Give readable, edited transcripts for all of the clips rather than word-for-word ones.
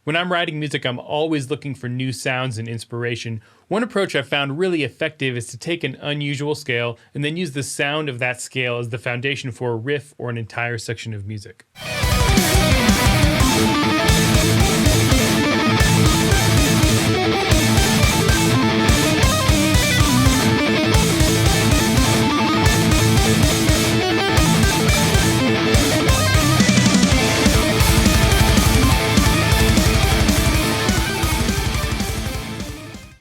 When I'm writing music, I'm always looking for new sounds and inspiration. One approach I've found really effective is to take an unusual scale and then use the sound of that scale as the foundation for a riff or an entire section of music.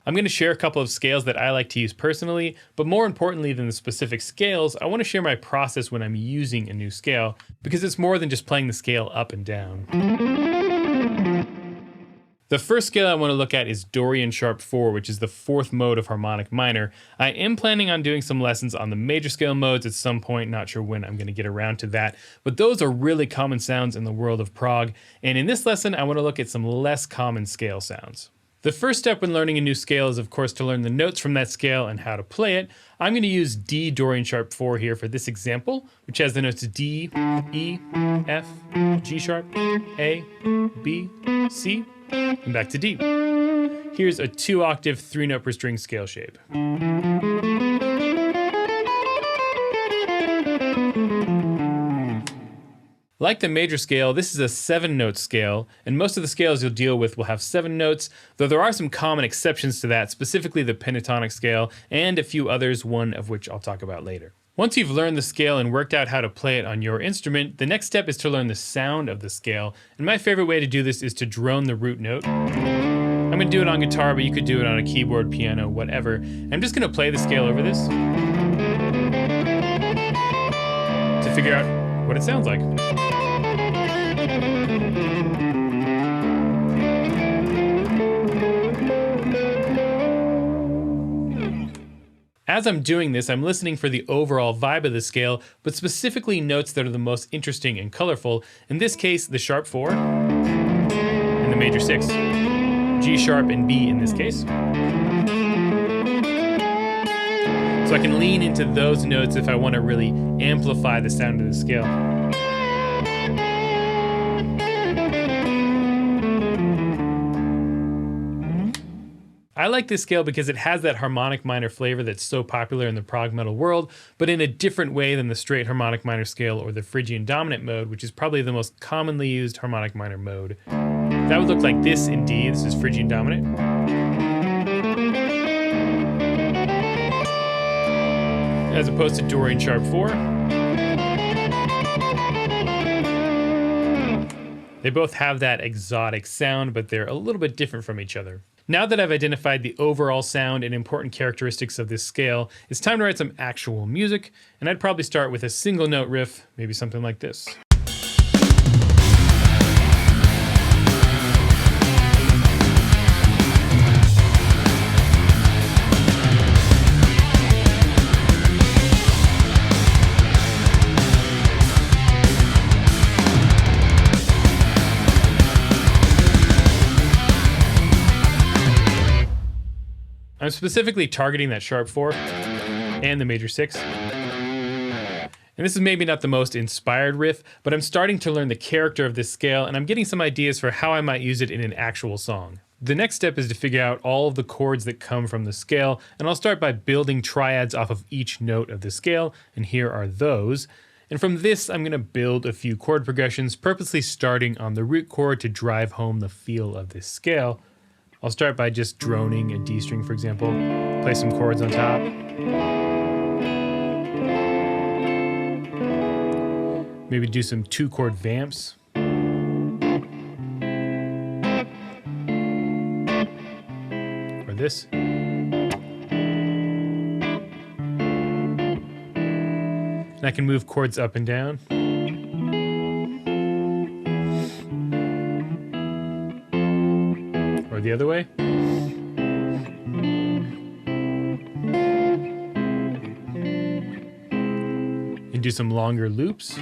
I'm going to share a couple of scales that I like to use personally, but more importantly than the specific scales, I want to share my process when I'm using a new scale, because it's more than just playing the scale up and down. The first scale I want to look at is Dorian sharp 4, which is the fourth mode of harmonic minor. I am planning on doing some lessons on the major scale modes at some point, not sure when I'm going to get around to that, but those are really common sounds in the world of prog, and in this lesson I want to look at some less common scale sounds. The first step when learning a new scale is, of course, to learn the notes from that scale and how to play it. I'm going to use D Dorian sharp 4 here for this example, which has the notes D, E, F, G sharp, A, B, C, and back to D. Here's a 2-octave 3-note per string scale shape. Like the major scale, this is a 7-note scale, and most of the scales you'll deal with will have 7 notes, though there are some common exceptions to that, specifically the pentatonic scale, and a few others, one of which I'll talk about later. Once you've learned the scale and worked out how to play it on your instrument, the next step is to learn the sound of the scale, and my favorite way to do this is to drone the root note. I'm going to do it on guitar, but you could do it on a keyboard, piano, whatever. I'm just going to play the scale over this to figure out what it sounds like. As I'm doing this, I'm listening for the overall vibe of the scale, but specifically notes that are the most interesting and colorful. In this case, the sharp 4 and the major 6. G sharp and B in this case. So I can lean into those notes if I want to really amplify the sound of the scale. I like this scale because it has that harmonic minor flavor that's so popular in the prog metal world, but in a different way than the straight harmonic minor scale or the Phrygian dominant mode, which is probably the most commonly used harmonic minor mode. That would look like this in D. This is Phrygian dominant. As opposed to Dorian sharp 4. They both have that exotic sound, but they're a little bit different from each other. Now that I've identified the overall sound and important characteristics of this scale, it's time to write some actual music, and I'd probably start with a single note riff, maybe something like this. I'm specifically targeting that sharp 4 and the major 6. And this is maybe not the most inspired riff, but I'm starting to learn the character of this scale, and I'm getting some ideas for how I might use it in an actual song. The next step is to figure out all of the chords that come from the scale, and I'll start by building triads off of each note of the scale, and here are those. And from this, I'm going to build a few chord progressions, purposely starting on the root chord to drive home the feel of this scale. I'll start by just droning a D string, for example, play some chords on top. Maybe do some 2-chord vamps. Or this. And I can move chords up and down. Or the other way. And do some longer loops.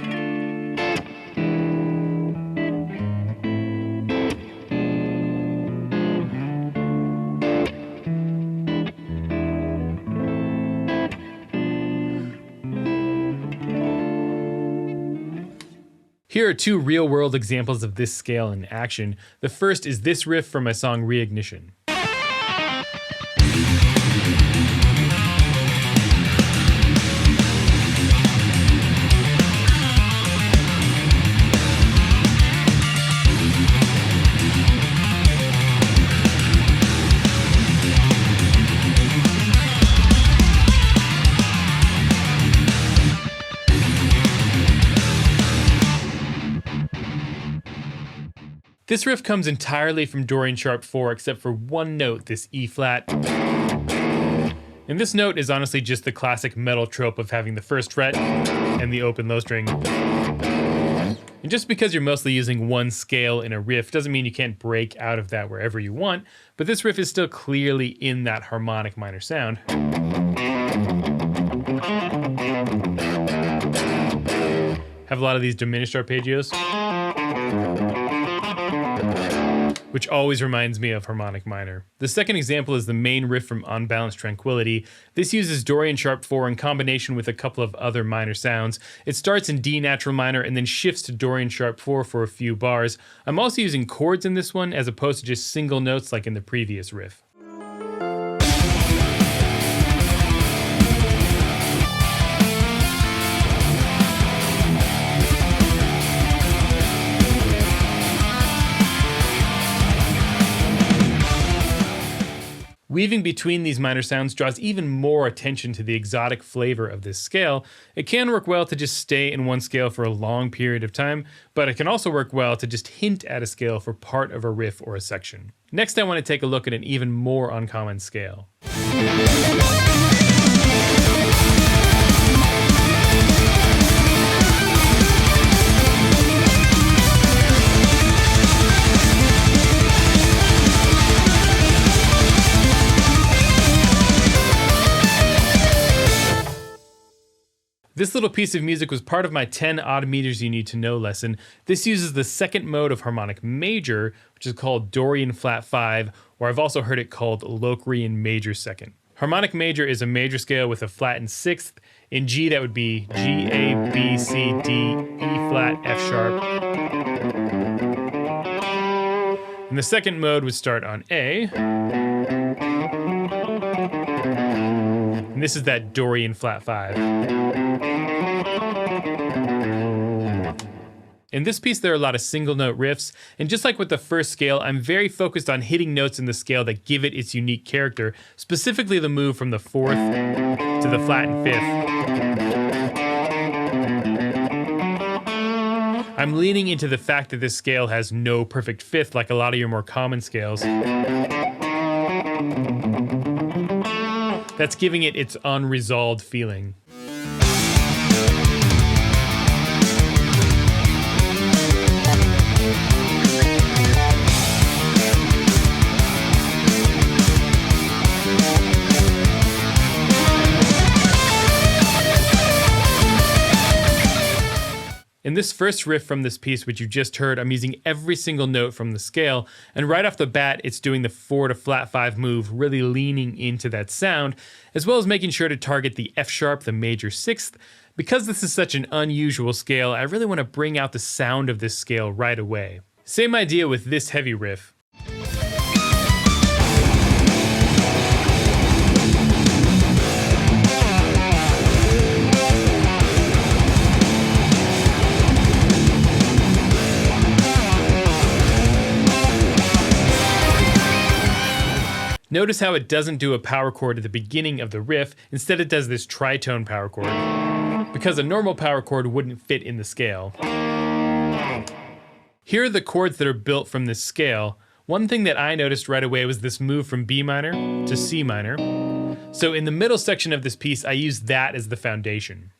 Here are two real-world examples of this scale in action. The first is this riff from my song Reignition. This riff comes entirely from Dorian Sharp 4 except for one note, this E flat. And this note is honestly just the classic metal trope of having the first fret and the open low string. And just because you're mostly using one scale in a riff doesn't mean you can't break out of that wherever you want, but this riff is still clearly in that harmonic minor sound. Have a lot of these diminished arpeggios, which always reminds me of harmonic minor. The second example is the main riff from Unbalanced Tranquility. This uses Dorian Sharp 4 in combination with a couple of other minor sounds. It starts in D natural minor and then shifts to Dorian Sharp 4 for a few bars. I'm also using chords in this one as opposed to just single notes like in the previous riff. Weaving between these minor sounds draws even more attention to the exotic flavor of this scale. It can work well to just stay in one scale for a long period of time, but it can also work well to just hint at a scale for part of a riff or a section. Next, I want to take a look at an even more uncommon scale. This little piece of music was part of my 10 odd meters you need to know lesson. This uses the second mode of harmonic major, which is called Dorian flat 5, or I've also heard it called Locrian major second. Harmonic major is a major scale with a flattened sixth. In G, that would be G, A, B, C, D, E flat, F sharp. And the second mode would start on A. And this is that Dorian flat 5. In this piece, there are a lot of single note riffs, and just like with the first scale, I'm very focused on hitting notes in the scale that give it its unique character, specifically the move from the fourth to the flattened fifth. I'm leaning into the fact that this scale has no perfect fifth like a lot of your more common scales. That's giving it its unresolved feeling. In this first riff from this piece, which you just heard, I'm using every single note from the scale, and right off the bat, it's doing the 4 to flat 5 move, really leaning into that sound, as well as making sure to target the F sharp, the major sixth. Because this is such an unusual scale, I really want to bring out the sound of this scale right away. Same idea with this heavy riff. Notice how it doesn't do a power chord at the beginning of the riff, instead it does this tritone power chord, because a normal power chord wouldn't fit in the scale. Here are the chords that are built from this scale. One thing that I noticed right away was this move from B minor to C minor. So in the middle section of this piece, I used that as the foundation.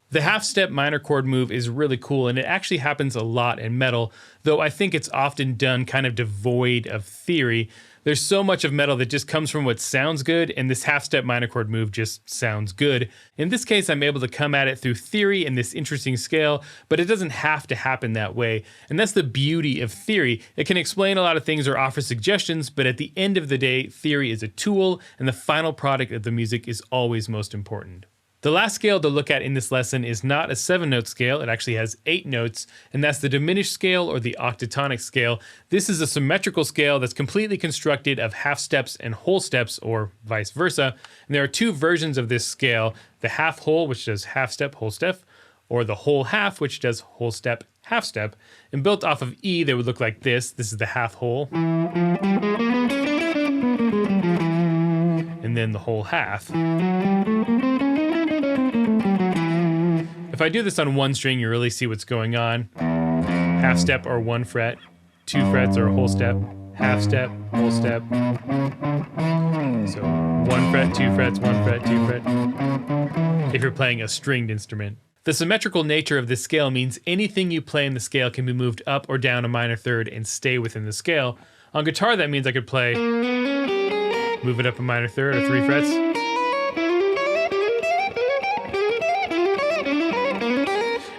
The half-step minor chord move is really cool, and it actually happens a lot in metal, though I think it's often done kind of devoid of theory. There's so much of metal that just comes from what sounds good, and this half-step minor chord move just sounds good. In this case, I'm able to come at it through theory and this interesting scale, but it doesn't have to happen that way. And that's the beauty of theory. It can explain a lot of things or offer suggestions, but at the end of the day, theory is a tool, and the final product of the music is always most important. The last scale to look at in this lesson is not a 7-note scale, it actually has 8 notes, and that's the diminished scale or the octatonic scale. This is a symmetrical scale that's completely constructed of half steps and whole steps, or vice versa. And there are 2 versions of this scale, the half whole, which does half step, whole step, or the whole half, which does whole step, half step. And built off of E, they would look like this. This is the half whole. And then the whole half. If I do this on one string, you really see what's going on. Half step or 1 fret, 2 frets or a whole step, half step, whole step. So 1 fret, 2 frets, 1 fret, 2 fret. If you're playing a stringed instrument. The symmetrical nature of this scale means anything you play in the scale can be moved up or down a minor third and stay within the scale. On guitar, that means I could play, move it up a minor third or 3 frets.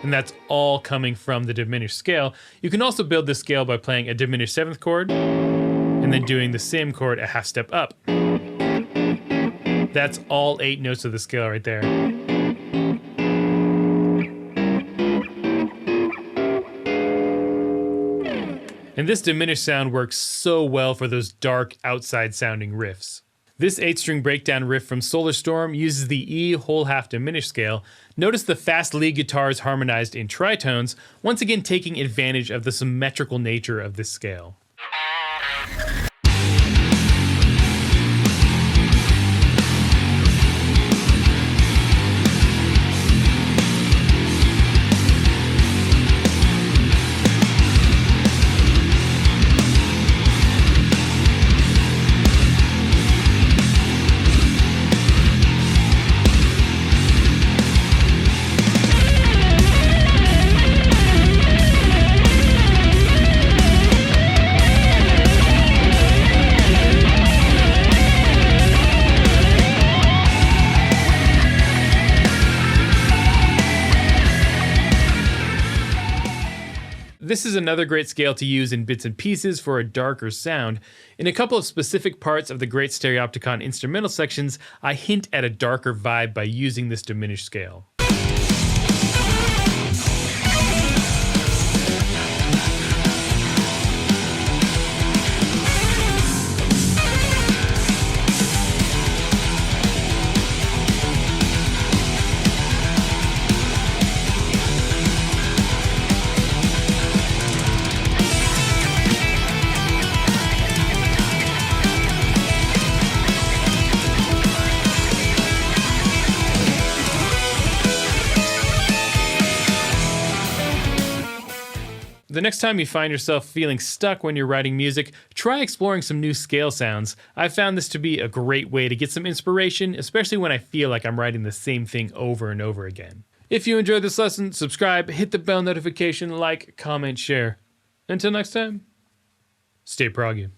And that's all coming from the diminished scale. You can also build this scale by playing a diminished 7th chord and then doing the same chord a half step up. That's all 8 notes of the scale right there. And this diminished sound works so well for those dark, outside sounding riffs. This 8-string breakdown riff from Solar Storm uses the E whole half diminished scale. Notice the fast lead guitars harmonized in tritones, once again taking advantage of the symmetrical nature of this scale. This is another great scale to use in bits and pieces for a darker sound. In a couple of specific parts of the Great Stereopticon instrumental sections, I hint at a darker vibe by using this diminished scale. The next time you find yourself feeling stuck when you're writing music, try exploring some new scale sounds. I've found this to be a great way to get some inspiration, especially when I feel like I'm writing the same thing over and over again. If you enjoyed this lesson, subscribe, hit the bell notification, like, comment, share. Until next time, stay proggy.